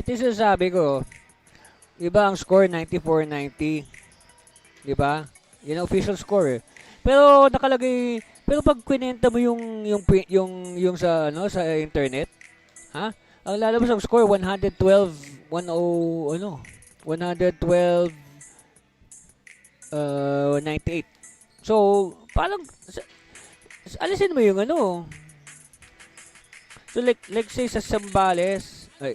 Ito yung sinasabi ko. Iba ang score, 94-90. Diba? Yan ang official score eh. Pero nakalagay, pero pag kwenta mo yung sa ano sa internet, ha? Ang lalabas ang score 112 ano 112 98. So, parang alisin mo yung ano. So like say sa Zambales, ay.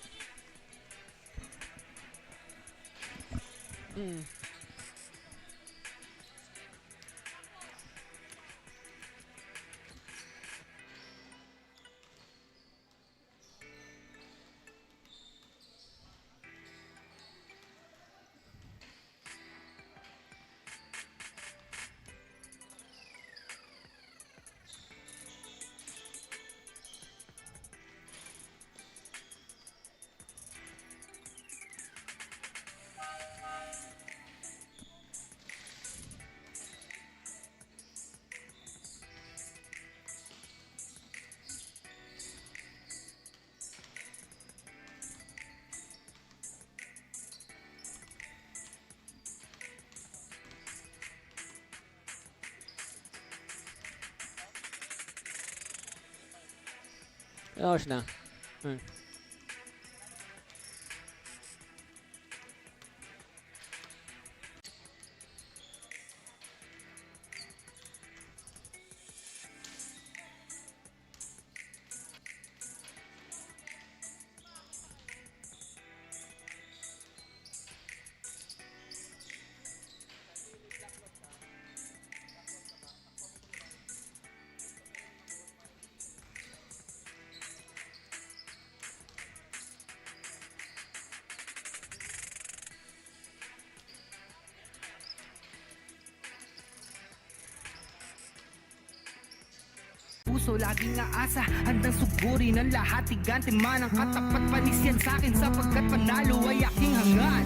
Ayos na. Puso laging aasa, handang sugurin ang lahat. Tigante man ang katapat, panis yan sa'kin sapagkat panalo ay aking hangad.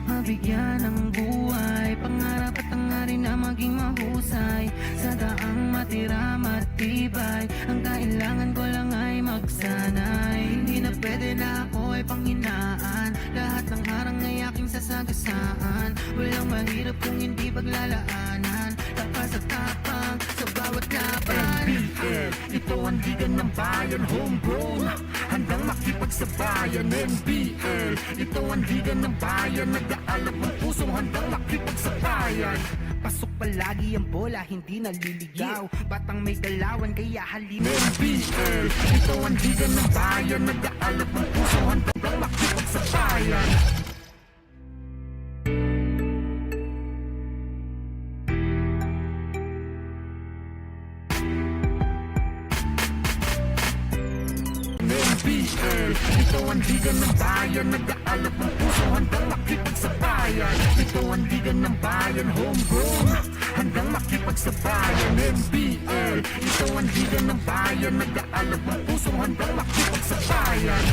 Mabigyan ng buhay, pangarap at hangarin na maging mahusay. Sa daang matira matibay, ang kailangan ko lang ay magsanay. Hindi na pwede na ako ay panghinaan, lahat ng harang ay aking sasagasaan. Walang mahirap kung hindi paglalaanan, lakas at tapang sa bawat laban. NBL, ito ang liga ng bayan, homegrown, handang makipagsabayan. NBL, ito ang liga ng bayan, nag-aalap ng pusong handang makipagsabayan. Pasok palagi ang bola, hindi naliligaw, batang may galawan kaya halina. NBL, ito ang liga ng bayan, nag-aalap ng pusong handang makipagsabayan. NBL, ito ang liga ng bayan, nag-aalap ng puso, handang makipagsabayan. Ito ang liga ng bayan, homegrown, handang makipagsabayan. NBL, ito ang liga ng bayan, nag-aalap ng puso, handang makipagsabayan.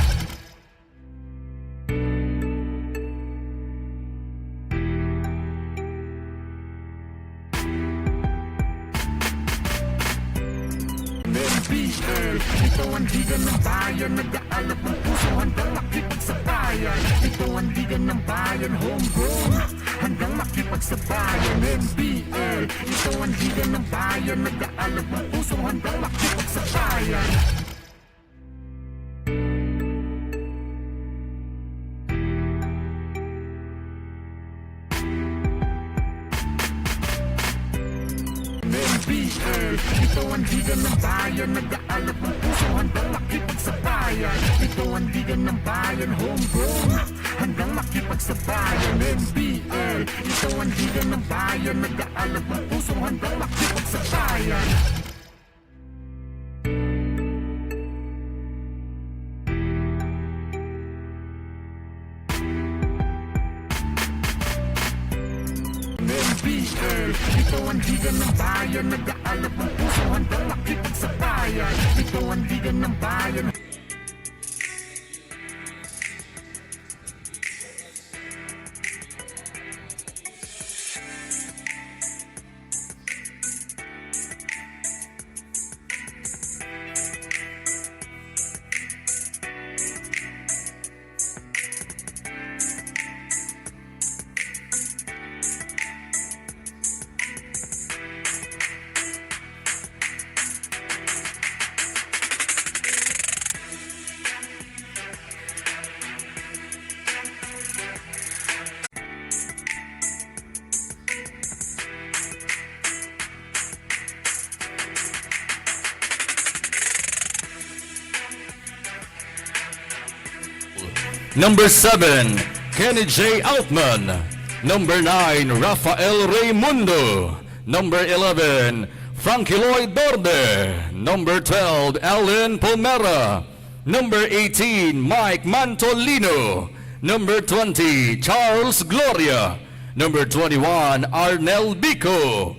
NBL, ito ang liga ng bayan, nag-aalap ng puso, handang makipagsabayan. Ito ang liga ng bayan, homegrown, handang makipagsabayan. NBL, ito ang liga ng bayan, nag-aalap ng puso, handang makipagsabayan. NBL, ito ang liga ng bayan, nag-aalap ng puso, handang makipagsabayan. Ito ang liga ng bayan, homegrown, handang makipagsabayan. NBL, ito ang liga ng bayan, nag-aalap ng puso, handang makipagsabayan. NBL, ito ang liga ng bayan, nag-aalap ng puso, handang makipagsabayan. Ito ang liga ng bayan. Number 7, Kenny J. Altman. Number 9, Rafael Raimundo. Number 11, Frankie Lloyd Dorde. Number 12, Alan Palmera. Number 18, Mike Mantolino. Number 20, Charles Gloria. Number 21, Arnel Bico.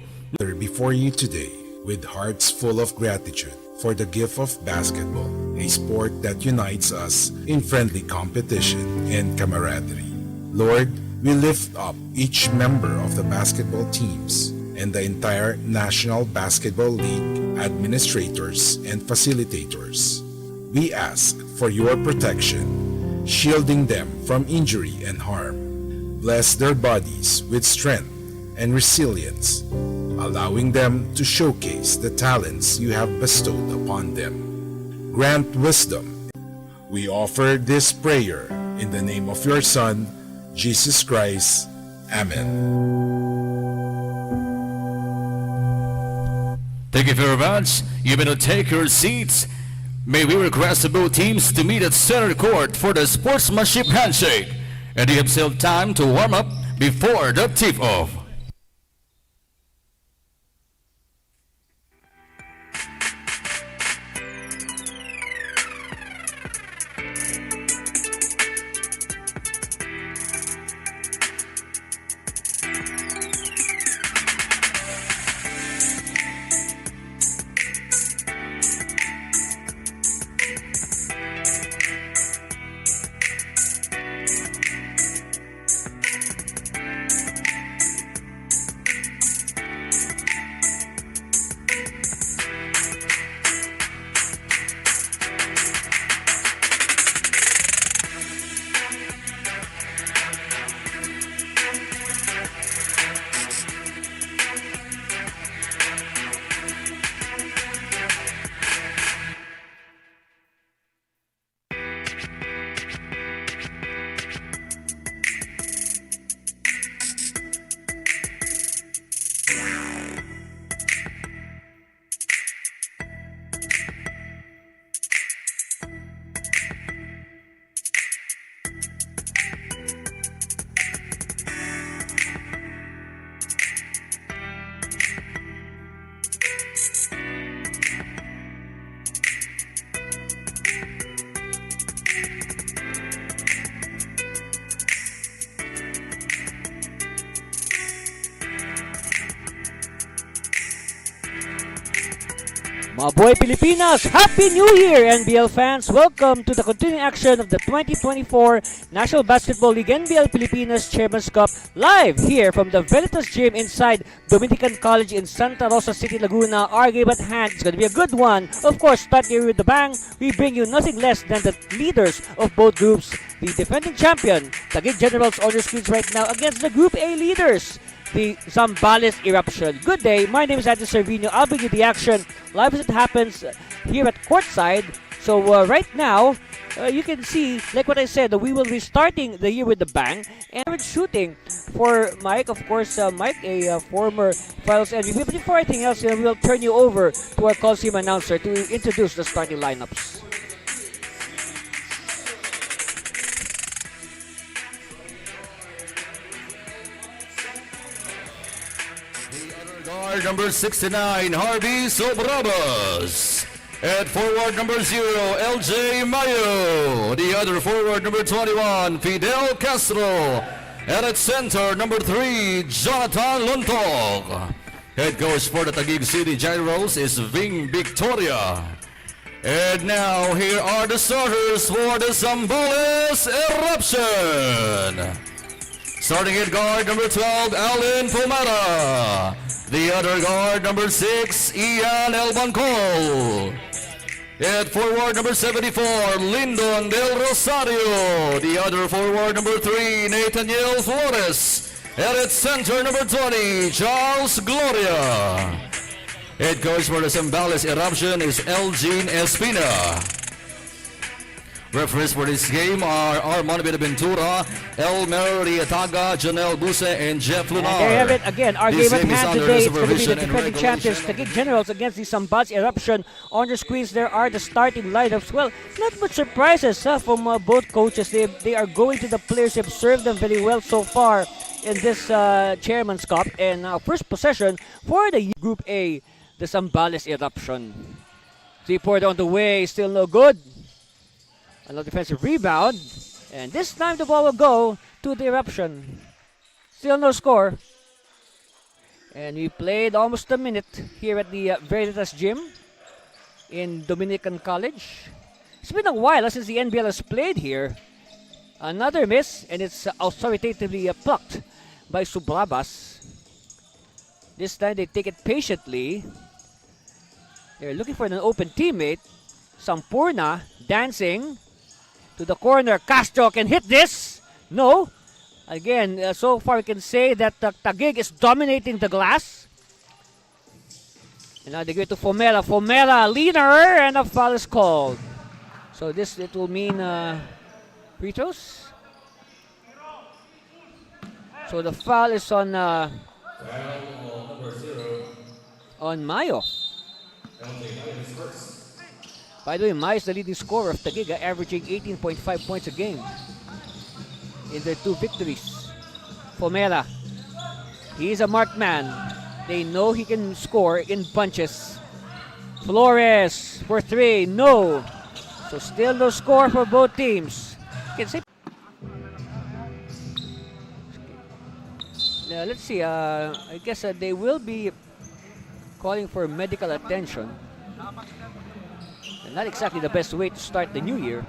Before you today with hearts full of gratitude for the gift of basketball, a sport that unites us in friendly competition and camaraderie. Lord, we lift up each member of the basketball teams and the entire National Basketball League administrators and facilitators. We ask for your protection, shielding them from injury and harm. Bless their bodies with strength and resilience, allowing them to showcase the talents you have bestowed upon them. Grant wisdom. We offer this prayer in the name of your Son, Jesus Christ. Amen. Thank you very much. You may now take your seats. May we request the both teams to meet at center court for the sportsmanship handshake. And you have still time to warm up before the tip-off. Mga boy Pilipinas, Happy New Year NBL fans! Welcome to the continuing action of the 2024 National Basketball League NBL Pilipinas Chairman's Cup live here from the Veritas Gym inside Dominican College in Santa Rosa City, Laguna. Our game at hand is going to be a good one. Of course, starting with the bang, we bring you nothing less than the leaders of both groups. The defending champion, Taguig Generals on your screens right now against the Group A leaders, the Zambales Eruption. Good day, my name is Andy Servino. I'll bring you the action live as it happens here at courtside. So right now, you can see, like what I said, we will be starting the year with the bang. And with shooting for Mike, of course, Mike, a former Finals MVP. But before anything else, we will turn you over to our Coliseum announcer to introduce the starting lineups. Guard number 69, Harvey Sobrabas. At forward number 0, LJ Mayo. The other forward number 21, Fidel Castro. And at center number 3, Jonathan Lontog. Head coach for the Taguig City Generals is Ving Victoria. And now here are the starters for the Zambales Eruption. Starting at guard number 12, Alan Palmera. The other guard number 6, Ian Elbancol. At forward number 74, Lyndon Del Rosario. The other forward number 3, Nathaniel Flores. And at center number 20, Charles Gloria. Head coach for the Zambales Eruption is Elgin Espina. Referees for this game are Armando Benaventura, Elmer Riataga, Janelle Buse, and Jeff Lunar. And there you have it again. Our This game at game is hand under today. the It's going to be the supervision and defending champions, regulation. Taguig Generals, against the Zambales Eruption. On your screens, there are the starting lineups. Well, not much surprises from both coaches. They are going to the players. They've served them very well so far in this Chairman's Cup. And first possession for the Group A, the Zambales Eruption. 3-point on the way, still no good. Another defensive rebound. And this time the ball will go to the Eruption. Still no score. And we played almost a minute here at the Veritas Gym in Dominican College. It's been a while since the NBL has played here. Another miss, and it's authoritatively plucked by Subrabas. This time they take it patiently. They're looking for an open teammate. Sampurna dancing to the corner. Castro can hit this. No. Again, so far we can say that Taguig is dominating the glass. And now they go to Fomera. Fomera, leaner, and a foul is called. So it will mean free throws. So the foul is on Mayo. By the way, Mayo is the leading scorer of Taguig, averaging 18.5 points a game in their 2 victories. Fomera, he is a marked man. They know he can score in bunches. Flores for 3, no. So still no score for both teams. Can say. Let's see. I guess they will be calling for medical attention. Not exactly the best way to start the new year.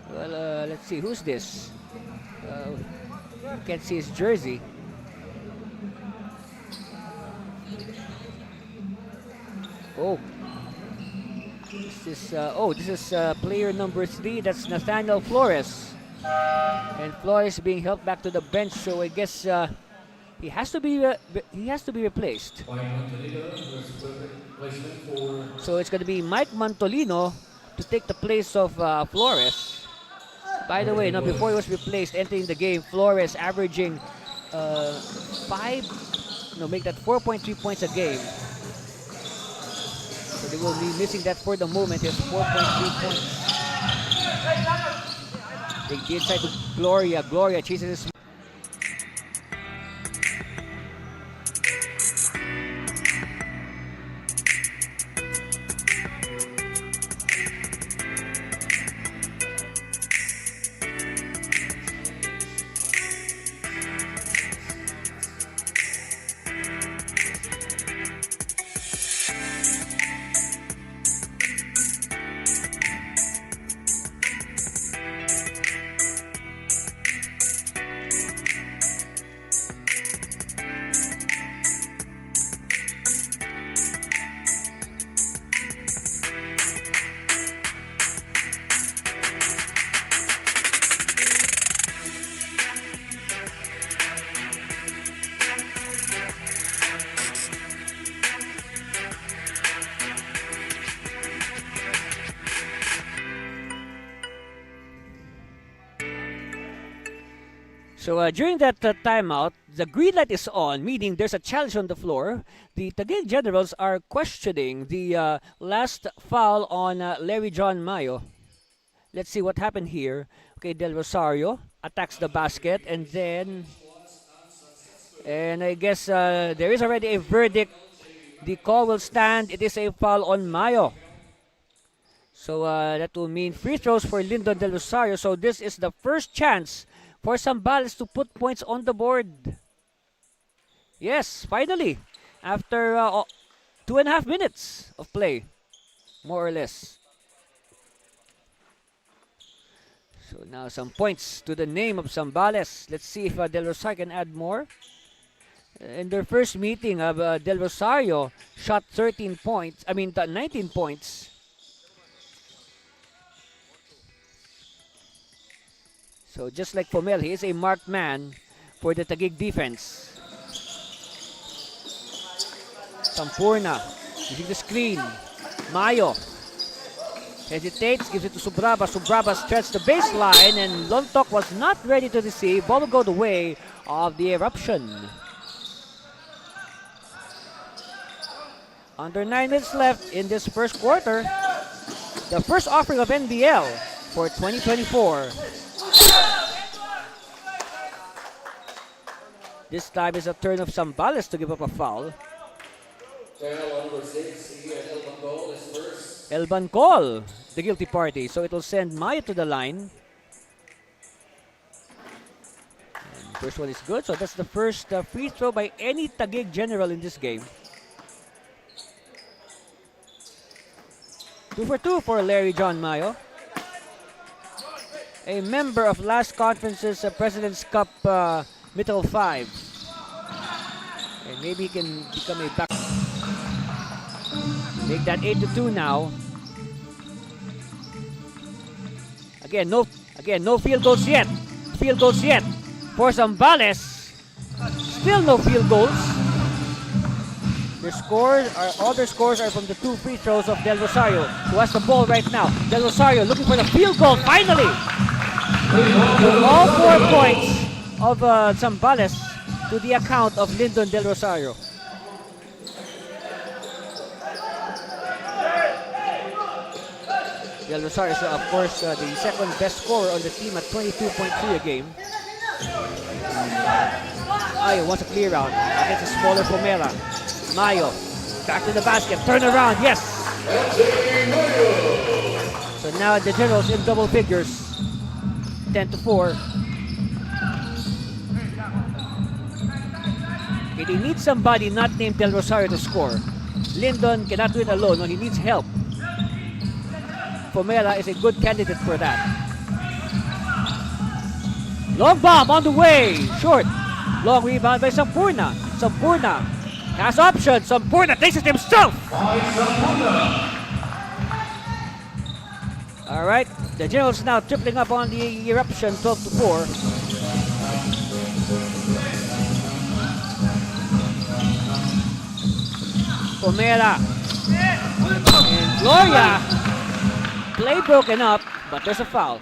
Well, let's see. Who's this? Can't see his jersey. Oh. This is player number 3. That's Nathaniel Flores. And Flores being helped back to the bench, so I guess he has to be replaced. So it's going to be Mike Mantolino to take the place of Flores. By the way, before he was replaced, entering the game, Flores averaging 4.3 points a game. So they will be missing that for the moment. It's 4.3 points. They inside to Gloria. Gloria chases his. So during that timeout, the green light is on, meaning there's a challenge on the floor. The Taguig Generals are questioning the last foul on Larry John Mayo. Let's see what happened here. Okay, Del Rosario attacks the basket, and I guess there is already a verdict. The call will stand. It is a foul on Mayo. So that will mean free throws for Lyndon Del Rosario. So this is the first chance for Zambales to put points on the board. Yes, finally, after 2.5 minutes of play, more or less. So now some points to the name of Zambales. Let's see if Del Rosario can add more. In their first meeting, Del Rosario shot 19 points. So just like Fomel, he is a marked man for the Taguig defense. Sampurna using the screen. Mayo Hesitates, gives it to Subraba. Subraba stretched the baseline, and Lontok was not ready to receive. Ball will go the way of the Eruption. Under 9 minutes left in this first quarter. The first offering of NBL for 2024. This time is a turn of Zambales to give up a foul. Elban Call, the guilty party. So it will send Mayo to the line. And first one is good. So that's the first free throw by any Taguig general in this game. 2 for 2 for Larry John Mayo. A member of last conference's President's Cup Middle 5. And maybe he can become a back. Make that 8-2 now. Again, no field goals yet. Field goals yet for Zambales. Still no field goals. Their scores are all their scores are from the 2 free throws of Del Rosario, who has the ball right now. Del Rosario looking for the field goal finally. All 4 points of Zambales to the account of Lyndon Del Rosario. Del Rosario is, of course, the second best scorer on the team at 22.3 a game. Mayo wants a clear out against a smaller Pomela. Mayo, back to the basket, turn around, yes! So now the Generals in double figures, 10-4. Okay, they need somebody not named Del Rosario to score. Lyndon cannot do it alone, no, he needs help. Pomela is a good candidate for that. Long bomb on the way, short. Long rebound by Sampurna. Sampurna has options. Sampurna takes it himself. All right, the Generals now tripling up on the Eruption, 12-4. Pomela and Gloria. Play broken up, but there's a foul.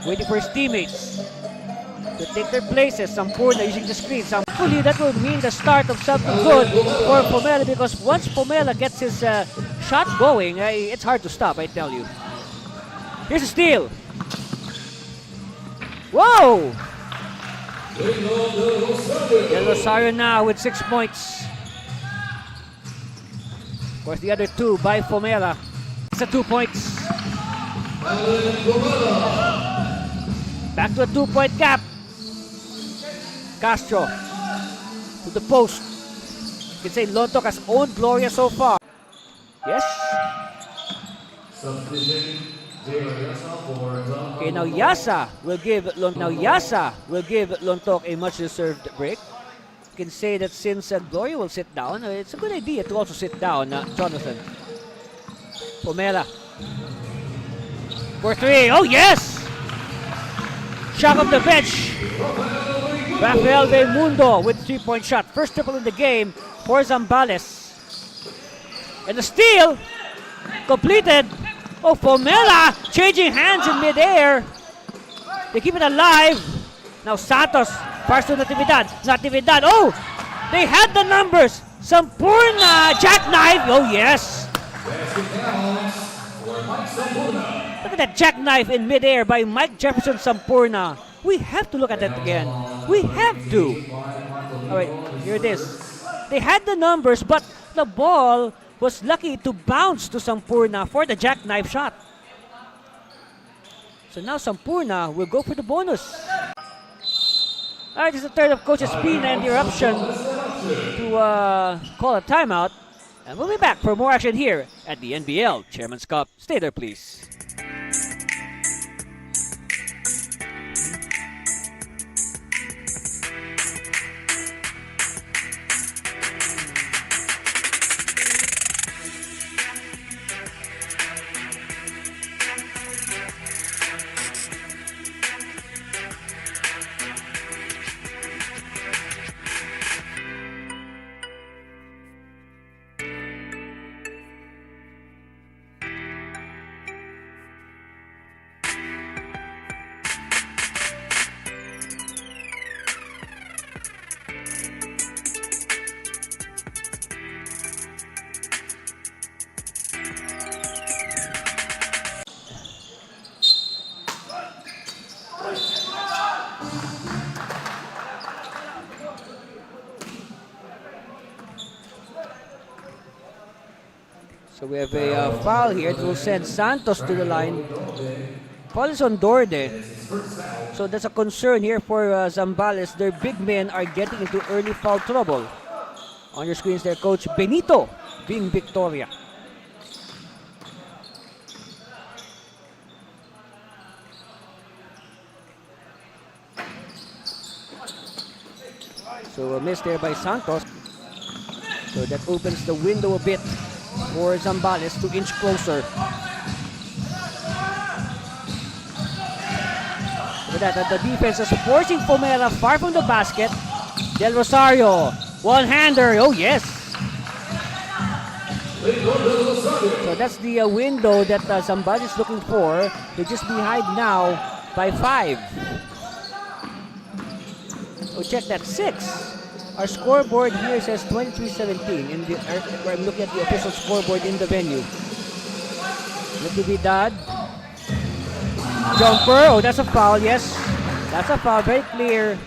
Waiting for his teammates to take their places. Sampurna using the screen. Hopefully that will mean the start of something good for Pomela, because once Pomela gets his shot going, it's hard to stop, I tell you. Here's a steal. Whoa! Del Rosario now with 6 points. Of course, the other 2 by Pomela. It's a 2 points. Back to a 2-point gap. Castro to the post. You can say Lontok has owned Gloria so far. Yes. Okay, now Yasa will give Lontok a much-deserved break. You can say that since Gloria will sit down, it's a good idea to also sit down, Jonathan. Pomela for 3. Oh yes! Shot off the bench. Rafael Belmundo with 3-point shot. First triple in the game for Zambales. And the steal completed. Oh, Pomela changing hands in midair. They keep it alive. Now Santos fires to Natividad. Natividad. Oh, they had the numbers. Sampurna jackknife. Oh yes. Look at that jackknife in midair by Mike Jefferson Sampurna. We have to look at that again. We have to. All right, here it is. They had the numbers, but the ball was lucky to bounce to Sampurna for the jackknife shot. So now Sampurna will go for the bonus. All right, this is the third of Coach Espina and the Eruption to call a timeout. And we'll be back for more action here at the NBL Chairman's Cup. Stay there, please. So we have a foul here. It will send Santos to the line. Foul is on Dorde. So that's a concern here for Zambales. Their big men are getting into early foul trouble. On your screens there, Coach Benito being Victoria. So a miss there by Santos. So that opens the window a bit for Zambales to inch closer. With that, the defense is forcing Fomera far from the basket. Del Rosario, one-hander, oh yes! So that's the window that Zambales is looking for. They're just behind now by 5. Oh, check that, 6. Our scoreboard here says 23-17. I'm looking at the official scoreboard in the venue. Natividad. Jumper. Oh, that's a foul. Yes, that's a foul. Very clear.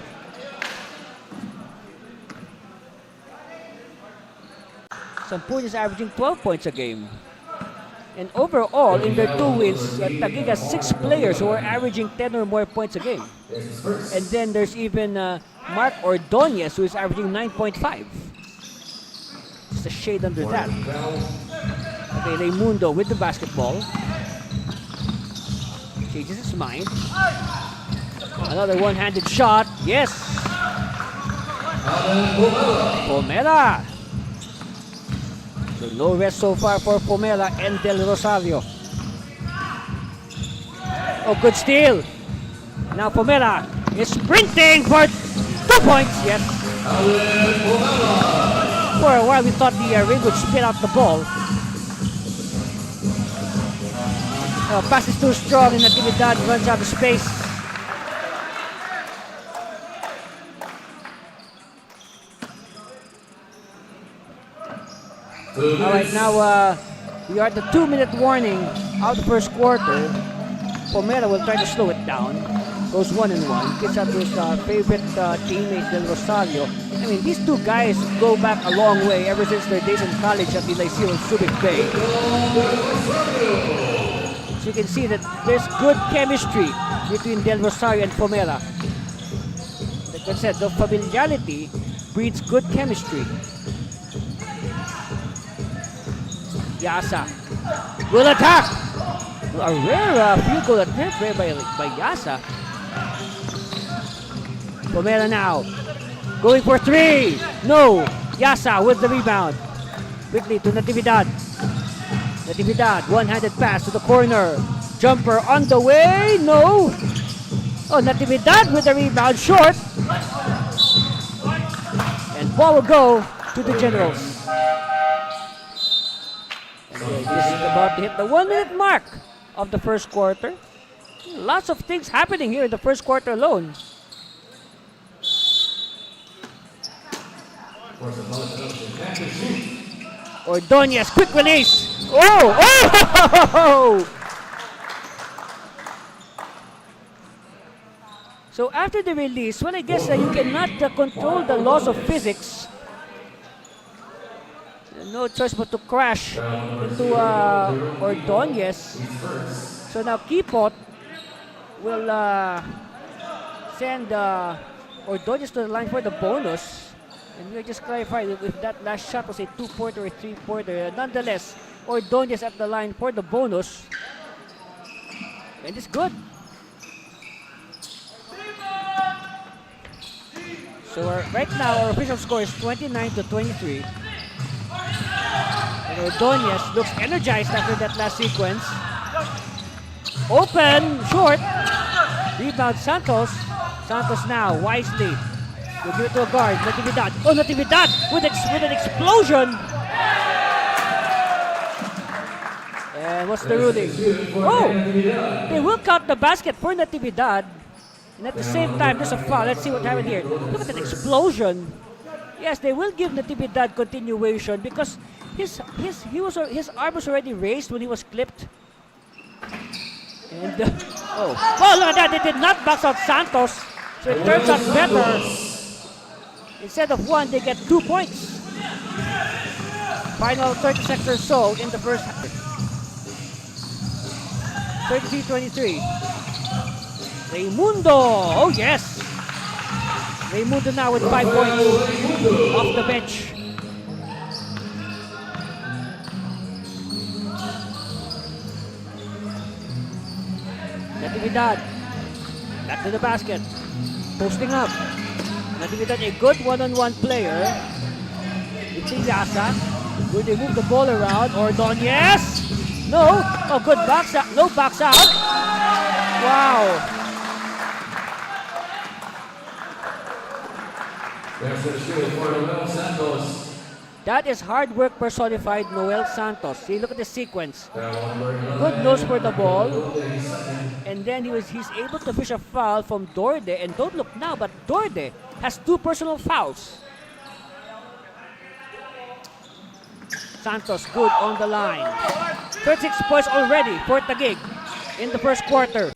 Sampun is averaging 12 points a game. And overall, in their 2 wins, Taguig has 6 players who are averaging 10 or more points a game. And then there's even Mark Ordonez, who is averaging 9.5. Just a shade under that. Okay, Raimundo with the basketball. Changes his mind. Another one-handed shot. Yes! Fomera. So no rest so far for Fomera and Del Rosario. Oh, good steal. Now Fomera is sprinting for 2 points. Yes. For a while we thought the ring would spit out the ball. Pass is too strong and Natividad runs out of space. Alright, now we are at the 2-minute warning of the first quarter. Fomera will try to slow it down. Goes 1-1. Gets up to his favorite teammate Del Rosario. I mean, these two guys go back a long way ever since their days in college at the Liceo in Subic Bay. So you can see that there's good chemistry between Del Rosario and Fomera. Like I said, the familiarity breeds good chemistry. Yasa will attack. A rare field goal attempt by Yasa. Fomera now going for 3. No. Yasa with the rebound. Quickly to Natividad. Natividad, one-handed pass to the corner. Jumper on the way. No. Oh, Natividad with the rebound, short. And ball will go to the Generals. This is about to hit the 1-minute mark of the first quarter. Lots of things happening here in the first quarter alone. Ordonez, quick release. Oh! So after the release, well, I guess you cannot control the laws of physics. No choice but to crash into Ordonez. So now Kipot will send Ordonez to the line for the bonus. And we'll just clarify if that last shot was a 2-pointer or a 3-pointer. Nonetheless, Ordonez at the line for the bonus. And it's good. So right now, our official score is 29-23. And Ordonez looks energized after that last sequence. Open, short. Rebound Santos. Santos now, wisely. We'll give it to a guard, Natividad. Oh, Natividad with an explosion. And what's the ruling? Oh, they will count the basket for Natividad. And at the same time, there's a foul. Let's see what happened here. Look at that explosion. Yes, they will give Natividad continuation because his arm was already raised when he was clipped. And oh, look at that! They did not box out Santos, so it turns out better. Instead of 1, they get 2 points. Final 30 seconds or so in the first half. 33-23. Raimundo! Oh yes! Raimundo now with 5 points off the bench. Natividad. Back to the basket. Posting up. Natividad, a good one-on-one player. It's Yasa. Will they move the ball around? Ordonez? No. Oh, good backs out. No backs out. Wow. That is hard work personified, Noel Santos. See, look at the sequence. Good nose for the ball. And then he's able to fish a foul from Dorde. And don't look now, but Dorde has 2 personal fouls. Santos good on the line. 36 points already for Taguig in the first quarter.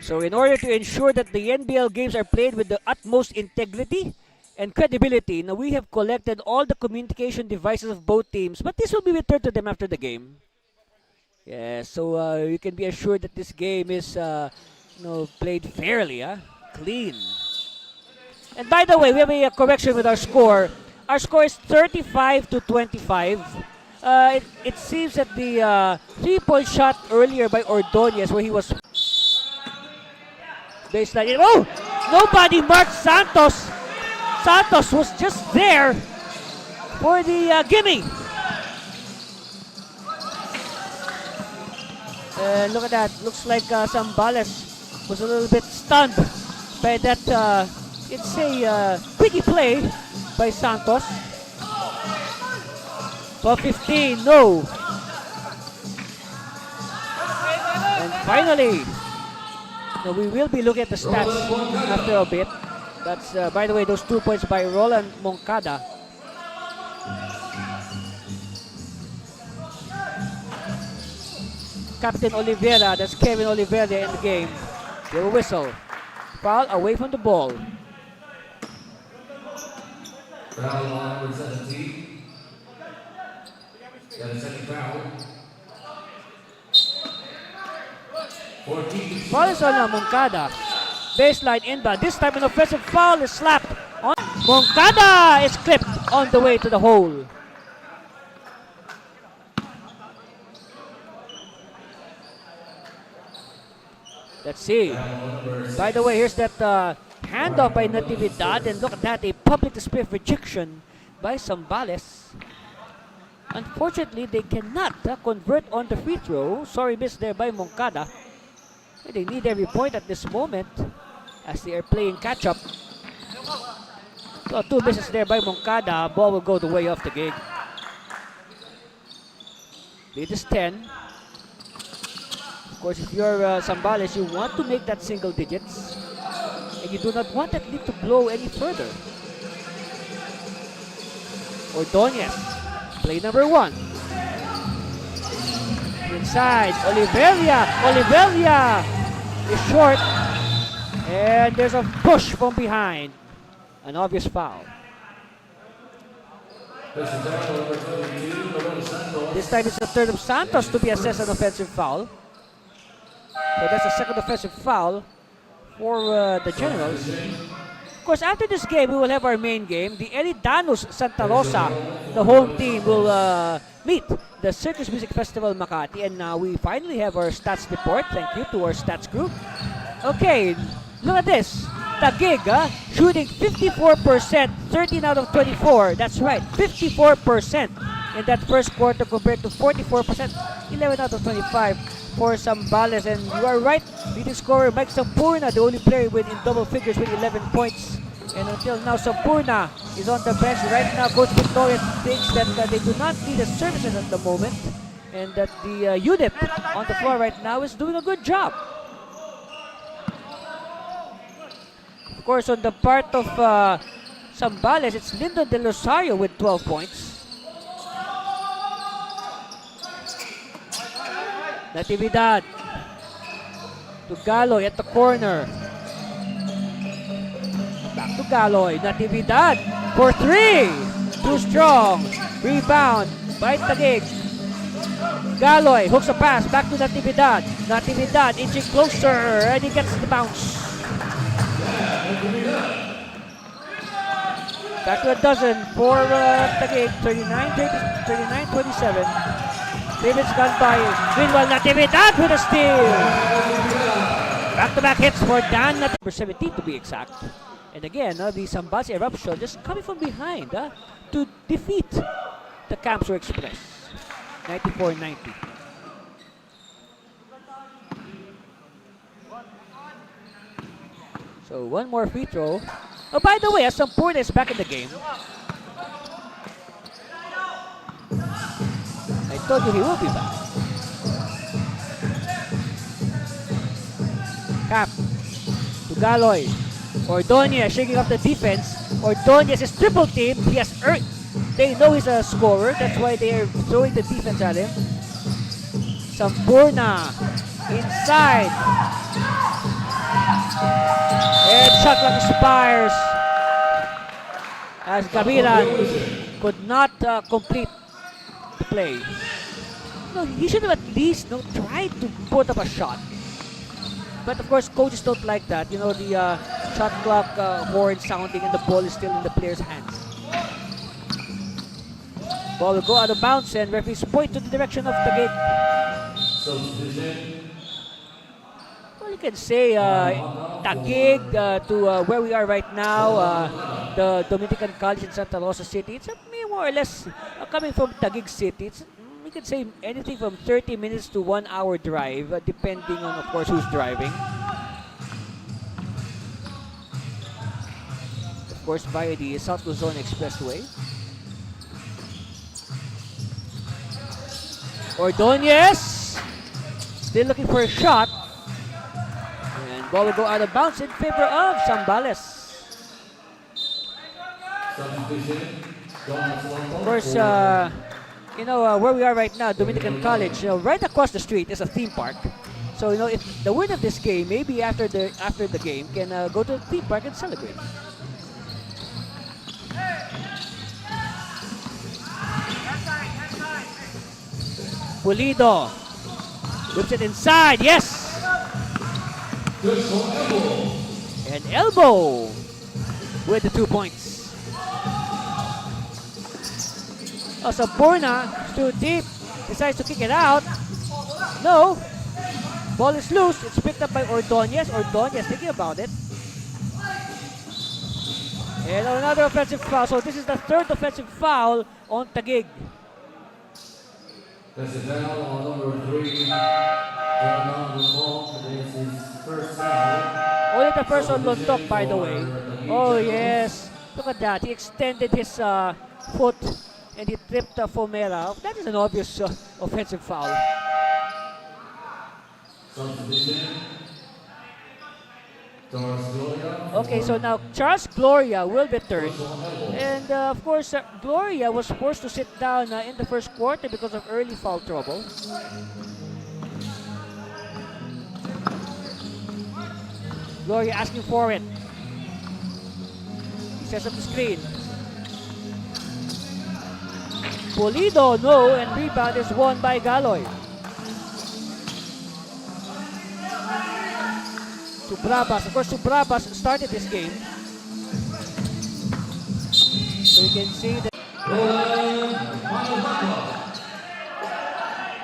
So in order to ensure that the NBL games are played with the utmost integrity and credibility, now we have collected all the communication devices of both teams, but this will be returned to them after the game. Yeah, so you can be assured that this game is played fairly, clean. And by the way, we have a correction with our score. Our score is 35-25. It seems that the 3-point shot earlier by Ordonez, where he was baseline. Oh! Nobody marked Santos. Santos was just there for the gimme. Look at that. Looks like Zambales was a little bit stunned by that. It's a quickie play by Santos. 12-15. No. And finally, we will be looking at the stats after a bit. That's, by the way, those 2 points by Roland Moncada. Captain Oliveira, that's Kevin Oliveira in the game. They will whistle. Foul away from the ball. Foul on number 17. Got a second foul. Foul is on Moncada. Baseline inbound. This time an offensive foul is slapped on. Moncada is clipped on the way to the hole. Let's see. By the way, here's that handoff by Natividad. And look at that, a public display of rejection by Zambales. Unfortunately, they cannot convert on the free throw. Sorry, miss there by Moncada. They need every point at this moment as they are playing catch-up. So 2 misses there by Moncada. Ball will go the way of Taguig. Lead is 10. Of course, if you're Zambales, you want to make that single digits. And you do not want that lead to blow any further. Ordonez, play number 1. Inside, Oliveira is short, and there's a push from behind. An obvious foul. This time it's the turn of Santos to be assessed an offensive foul. So that's a second offensive foul for the Generals. Of course, after this game, we will have our main game. The Eridanos Santa Rosa, the home team, will meet the Circus Music Festival Makati. And now we finally have our stats report. Thank you to our stats group. Okay, look at this. Taguig, shooting 54%, 13 out of 24. That's right, 54% in that first quarter compared to 44%, 11 out of 25 for Zambales. And you are right, leading scorer Mike Sampurna, the only player in double figures with 11 points. And until now, Sampurna is on the bench. Right now, Coach Victoria thinks that they do not need the services at the moment, and that the unit on the floor right now is doing a good job. Of course, on the part of Zambales, it's Lyndon Del Rosario with 12 points. Natividad to Galoy at the corner. Back to Galoy. Natividad for 3. Too strong. Rebound by Taguig. Galoy hooks a pass back to Natividad. Natividad inching closer and he gets the bounce. Back to a dozen for Taguig. 39-27. David's gone by. Meanwhile, Natividad with a steal. Back-to-back hits for Dan. Number 17 to be exact. And again, the Zambales Eruption just coming from behind to defeat the Camso Express. 94-90. So one more free throw. Oh, by the way, Sampurna is back in the game. I told you he will be back. Cap to Galoy. Ordonez shaking up the defense. Ordonez is triple teamed. He has earned. They know he's a scorer. That's why they are throwing the defense at him. Sampurna inside. And shot clock expires as Gavilan could not complete the play. No, he should have at least tried to put up a shot. But of course, coaches don't like that. You know, the shot clock horn sounding and the ball is still in the player's hands. Ball will go out of bounds and referees point to the direction of the gate. Well, you can say Taguig to where we are right now, the Dominican College in Santa Rosa City. It's more or less coming from Taguig City. We can say anything from 30 minutes to 1 hour drive, depending on, of course, who's driving. Of course, via the South Luzon Expressway. Ordonez still looking for a shot. And ball will go out of bounds in favor of Zambales. Of course, where we are right now, Dominican College, right across the street is a theme park. So, if the winner of this game, maybe after the game, can go to the theme park and celebrate. Pulido whips it inside. Yes! And elbow with the 2 points. Sampurna is too deep. Decides to kick it out. No. Ball is loose. It's picked up by Ordonez. Ordonez thinking about it. And another offensive foul. So this is the third offensive foul on Taguig. That's a foul on number 3. This is first foul. Only the first on Lontok, by the way. Oh, yes. Look at that. He extended his foot and he tripped Fomera. That is an obvious offensive foul. Okay, so now Charles Gloria will be turned. And of course, Gloria was forced to sit down in the first quarter because of early foul trouble. Gloria asking for it. He sets up the screen. Pulido, no, and rebound is won by Galoy. Subrabas, of course, Subrabas started this game. So you can see that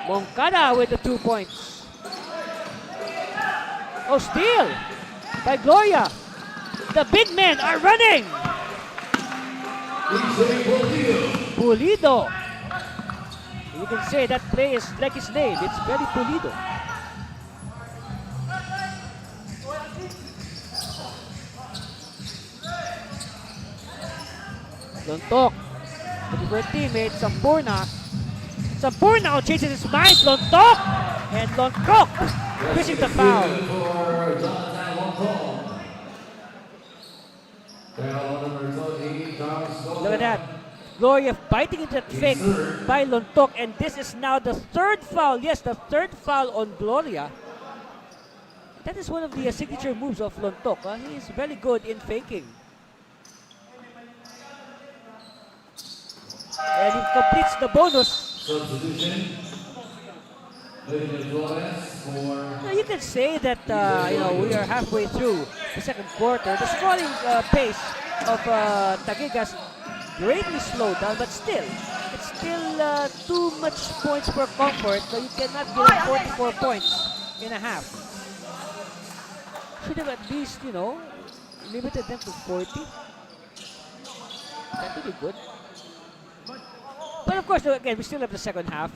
Moncada with the 2 points. Oh, steal by Gloria. The big men are running. Pulido. You can say that play is like his name. It's very pulido. Lontok. Looking for a teammate. Sampurna changes his mind. Lontok. And Lontok fishing the foul. Look at that. Gloria biting into that fake by Lontok, and this is now the third foul. Yes, the third foul on Gloria. That is one of the signature moves of Lontok. He is very good in faking. And he completes the bonus. Substitution. Now you can say that we are halfway through the second quarter. The scoring pace of Taguig has greatly slowed down, but still, it's still too much points for comfort. So you cannot give 44 points in a half. Should have at least, limited them to 40. That would be good. But of course, again, we still have the second half.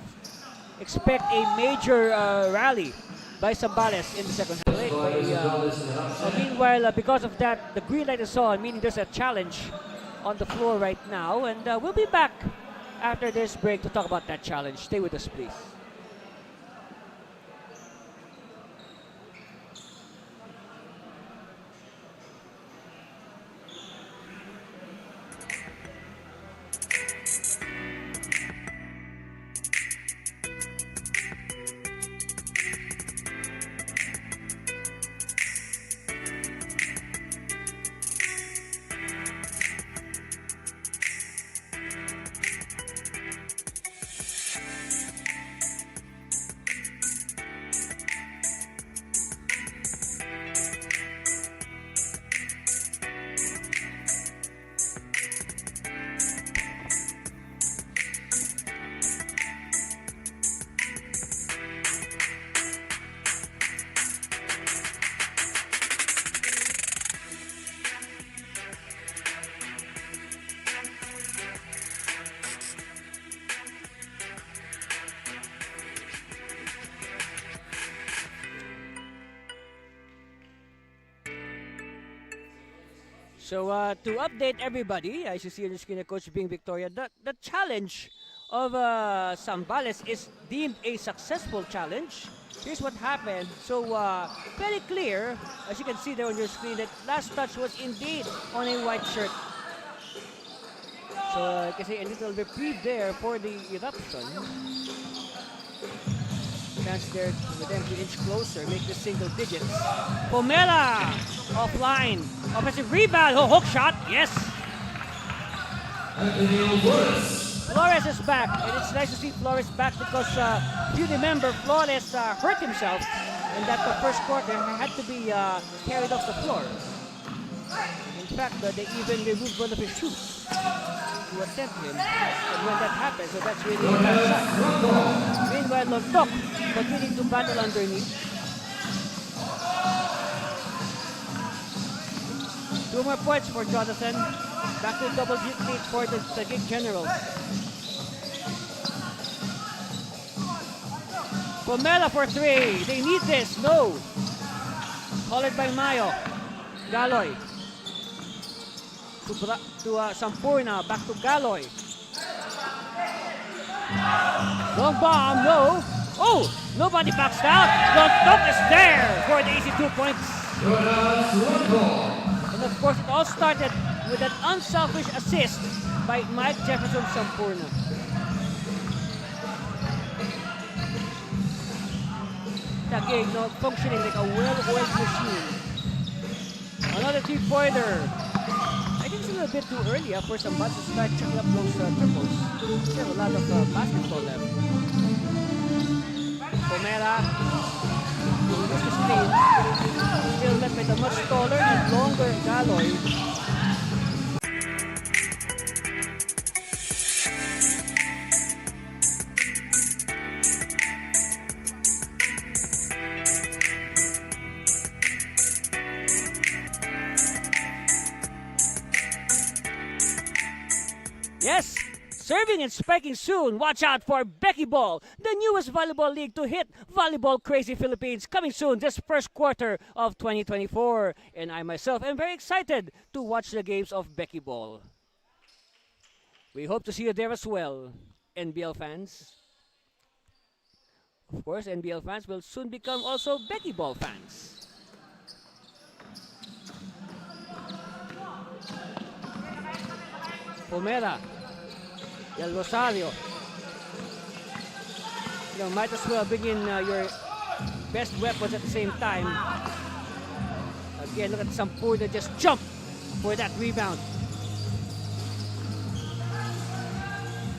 Expect a major rally by Zambales in the second half. Meanwhile, because of that, the green light is on, meaning there's a challenge on the floor right now. And we'll be back after this break to talk about that challenge. Stay with us, please. So to update everybody, as you see on the screen, Coach Bing Victoria, the challenge of Zambales is deemed a successful challenge. Here's what happened. So very clear, as you can see there on your screen, that last touch was indeed on a white shirt. So kasi a little reprieve there for the Eruption. Chance there for them to inch closer, make this single digits. Pomela offline. Offensive rebound. Oh, hook shot. Yes. Flores is back. And it's nice to see Flores back because if you remember, Flores hurt himself in that the first quarter had to be carried off the floor. In fact, they even removed one of his shoes to attempt him. And when that happens, so that's really a bad sign. Meanwhile, Lontok continuing to battle underneath. 2 more points for Jonathan. Back to double lead for the Taguig Generals. Pomela for 3. They need this. No. Call it by Mayo. Galoy. To Sampurna. Back to Galoy. Long bomb. No. Oh, nobody backs out. Lontok is there for the easy 2 points. And of course, it all started with an unselfish assist by Mike Jefferson Sampurna. Taguig, functioning like a well-oiled machine. Another 3-pointer. I think it's a little bit too early for Zambales to start checking up those triples. Still a lot of basketball left. Pomela, uses the screen, still left with a much taller and longer Galoy. Yes, serving and spiking soon. Watch out for Becky Ball, the newest volleyball league to hit Volleyball Crazy Philippines, coming soon this first quarter of 2024. And I myself am very excited to watch the games of Becky Ball. We hope to see you there as well, NBL fans. Of course, NBL fans will soon become also Becky Ball fans. Pomera, Del Rosario. You know, might as well bring in your best weapons at the same time. Again, look at Sampurna just jump for that rebound.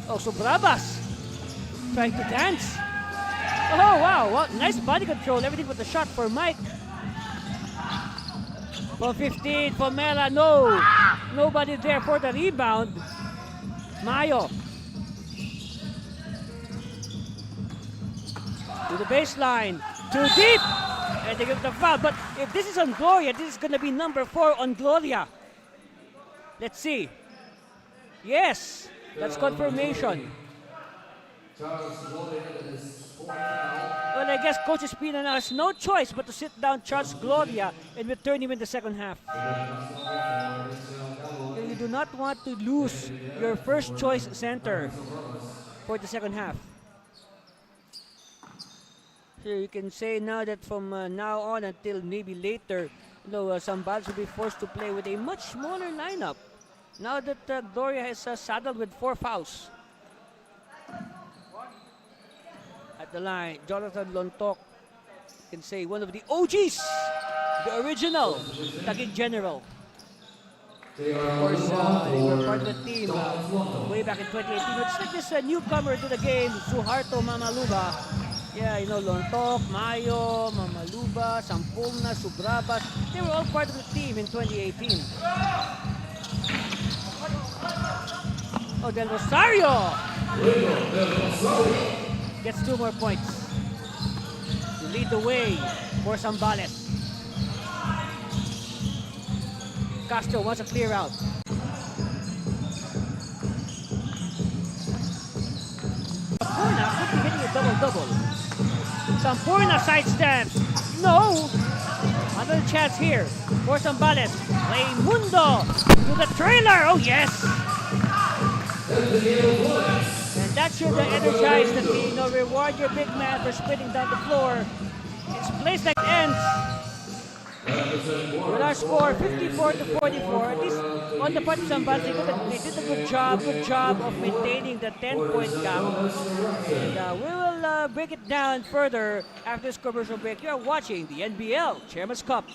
Oh, so Brabas trying to dance. Oh, wow, what nice body control. Everything with the shot for Mike. For 15, for Mela, no. Nobody there for the rebound. Mayo. To the baseline. Too deep. And they give the foul. But if this is on Gloria, this is going to be number 4 on Gloria. Let's see. Yes, that's confirmation. Well, I guess Coach Espina now has no choice but to sit down Charles Gloria and return him in the second half. You do not want to lose your first choice center for the second half. So you can say now that from now on until maybe later, you know, Zambales will be forced to play with a much smaller lineup. Now that Gloria has saddled with 4 fouls. At the line, Jonathan Lontok, can say one of the OGs, the original Taguig General. Of course, they were part of the team way back in 2018. It's like this newcomer to the game, Suharto Mamaluba. Yeah, you know, Lontok, Mayo, Mamaluba, Sampungna, Subrabas. They were all part of the team in 2018. Oh, Del Rosario! Gets 2 more points to lead the way for Zambales. Castro wants a clear out. Sampurna could be hitting a double-double. Sampurna sidesteps. No! Another chance here for Zambales. Raimundo to the trailer. Oh, yes! And that should energize the team. You know, reward your big man for sprinting down the floor. It's place like ends. With our score 54-44, at least on the part of Zambales, they did a good job of maintaining the 10-point gap. And we will break it down further after this commercial break. You are watching the NBL Chairman's Cup.